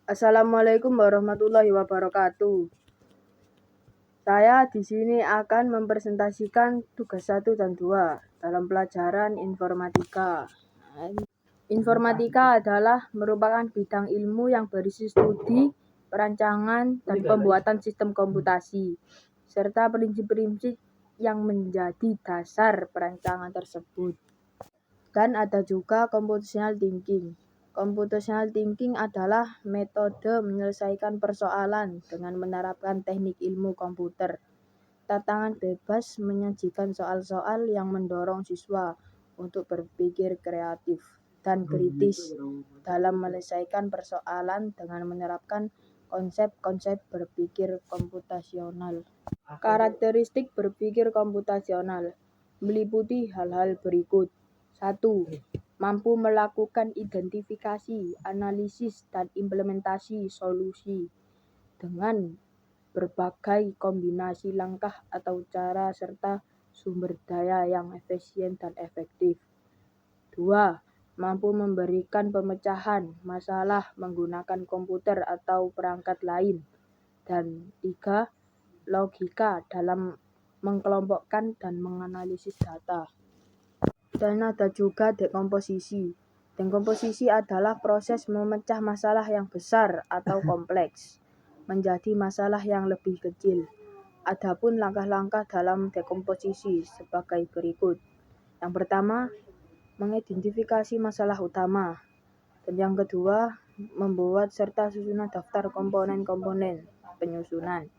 Assalamualaikum warahmatullahi wabarakatuh. Saya di sini akan mempresentasikan tugas 1 dan 2 dalam pelajaran informatika. Informatika adalah merupakan bidang ilmu yang berisi studi, perancangan, dan pembuatan sistem komputasi, serta prinsip-prinsip yang menjadi dasar perancangan tersebut. Dan ada juga computational thinking. Computational thinking adalah metode menyelesaikan persoalan dengan menerapkan teknik ilmu komputer. Tantangan bebas menyajikan soal-soal yang mendorong siswa untuk berpikir kreatif dan kritis dalam menyelesaikan persoalan dengan menerapkan konsep-konsep berpikir komputasional. Karakteristik berpikir komputasional meliputi hal-hal berikut. 1. Mampu melakukan identifikasi, analisis, dan implementasi solusi dengan berbagai kombinasi langkah atau cara serta sumber daya yang efisien dan efektif. 2. Mampu memberikan pemecahan masalah menggunakan komputer atau perangkat lain. Dan 3. Logika dalam mengkelompokkan dan menganalisis data. Dan ada juga dekomposisi. Dekomposisi adalah proses memecah masalah yang besar atau kompleks menjadi masalah yang lebih kecil. Adapun langkah-langkah dalam dekomposisi sebagai berikut. Yang pertama, mengidentifikasi masalah utama. Dan yang kedua, membuat serta susunan daftar komponen-komponen penyusunan.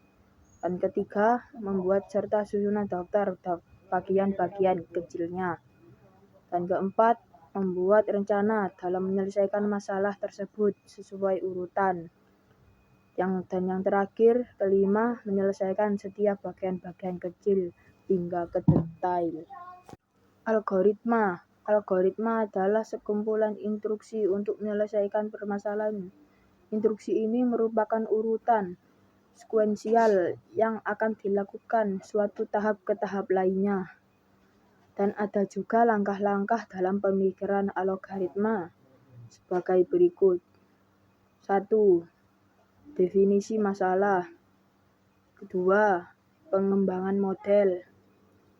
Dan ketiga, membuat serta susunan daftar bagian-bagian kecilnya. Dan keempat, membuat rencana dalam menyelesaikan masalah tersebut sesuai urutan. Dan yang terakhir, kelima, menyelesaikan setiap bagian-bagian kecil hingga ke detail. Algoritma. Algoritma adalah sekumpulan instruksi untuk menyelesaikan permasalahan. Instruksi ini merupakan urutan sekuensial yang akan dilakukan suatu tahap ke tahap lainnya. Dan ada juga langkah-langkah dalam pemikiran algoritma sebagai berikut. 1. Definisi masalah. Kedua, pengembangan model.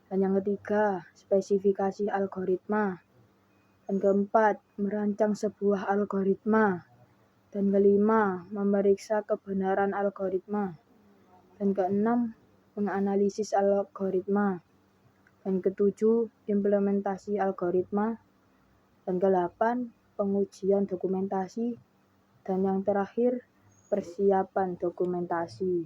Dan yang ketiga, spesifikasi algoritma. Dan keempat, merancang sebuah algoritma. Dan kelima, memeriksa kebenaran algoritma. Dan keenam, menganalisis algoritma. Dan ketujuh, implementasi algoritma. Dan kedelapan, pengujian dokumentasi. Dan yang terakhir, persiapan dokumentasi.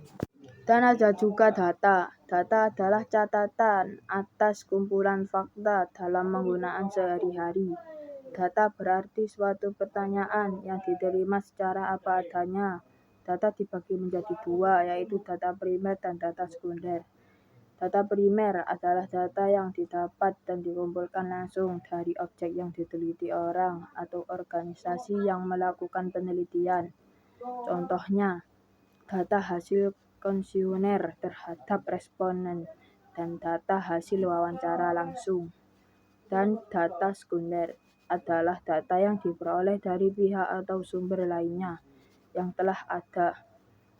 Dan ada juga data. Data adalah catatan atas kumpulan fakta dalam penggunaan sehari-hari. Data berarti suatu pertanyaan yang diterima secara apa adanya. Data dibagi menjadi dua, yaitu data primer dan data sekunder. Data primer adalah data yang didapat dan dikumpulkan langsung dari objek yang diteliti orang atau organisasi yang melakukan penelitian. Contohnya, data hasil kuesioner terhadap responden dan data hasil wawancara langsung. Dan data sekunder adalah data yang diperoleh dari pihak atau sumber lainnya yang telah ada.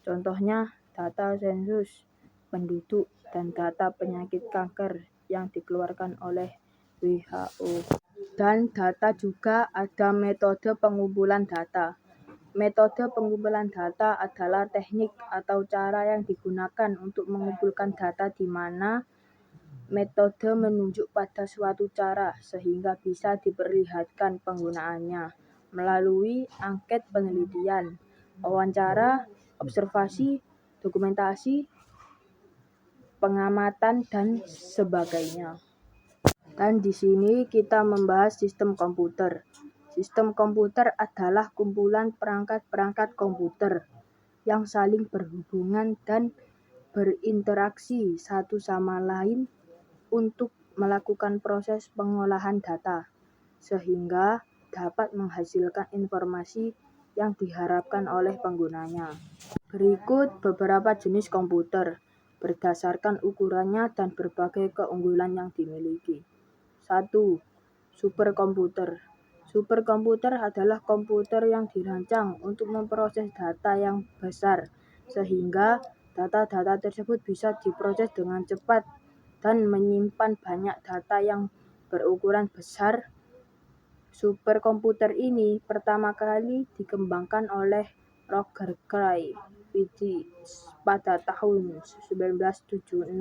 Contohnya, data sensus penduduk dan data penyakit kanker yang dikeluarkan oleh WHO. Dan data juga ada metode pengumpulan data. Metode pengumpulan data adalah teknik atau cara yang digunakan untuk mengumpulkan data di mana metode menunjuk pada suatu cara sehingga bisa diperlihatkan penggunaannya melalui angket penelitian, wawancara, observasi, dokumentasi, pengamatan, dan sebagainya. Dan di sini kita membahas sistem komputer. Sistem komputer adalah kumpulan perangkat-perangkat komputer yang saling berhubungan dan berinteraksi satu sama lain untuk melakukan proses pengolahan data, sehingga dapat menghasilkan informasi yang diharapkan oleh penggunanya. Berikut beberapa jenis komputer berdasarkan ukurannya dan berbagai keunggulan yang dimiliki. 1. Superkomputer. Superkomputer adalah komputer yang dirancang untuk memproses data yang besar, sehingga data-data tersebut bisa diproses dengan cepat dan menyimpan banyak data yang berukuran besar. Superkomputer ini pertama kali dikembangkan oleh Roger Cray pada tahun 1976.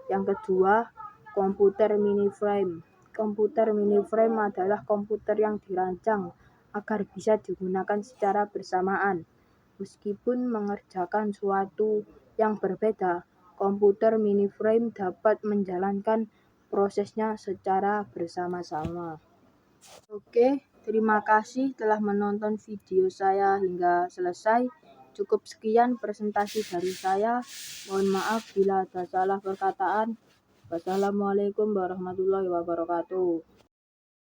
Yang kedua, komputer mainframe. Komputer mainframe adalah komputer yang dirancang agar bisa digunakan secara bersamaan. Meskipun mengerjakan suatu yang berbeda, komputer mainframe dapat menjalankan prosesnya secara bersama-sama. Oke, terima kasih telah menonton video saya hingga selesai. Cukup sekian presentasi dari saya. Mohon maaf bila ada salah perkataan. Wassalamualaikum warahmatullahi wabarakatuh.